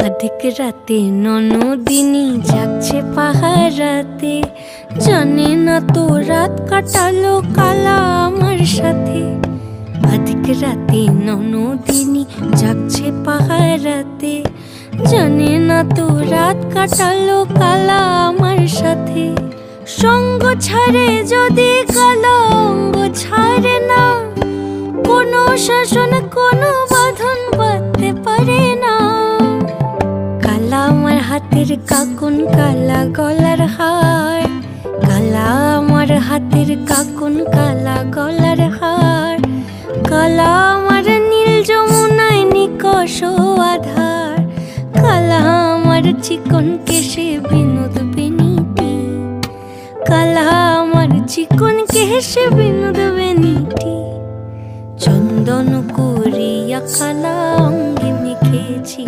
अधिक राते ননদিনী জাগছে পাহারাতে, জানে না তো রাত কাটালো কালা আমার সাথে। अधिक রাতে ননদিনী জাগছে পাহারাতে, জানে না তো রাত কাটালো কালা আমার সাথে। সঙ্গ ছাড়ে যদি কালা অঙ্গ ছাড়ে না, কোনো শাসন কোনো বাঁধন বাঁধতে পারে না। কালা আমার হাতের কাকুন কালা গলার হার, কালা আমার হাতের কাকুন কালা গলার হার। কালা আমার নীল যমুনায় নিকষ আধার, কালা আমার চিকন কেশে বিনোদ বেনিটি, কালা আমার চিকন কেশে বিনোদ বেনিটি। চন্দন করিয়া কালা অঙ্গে মেখেছি।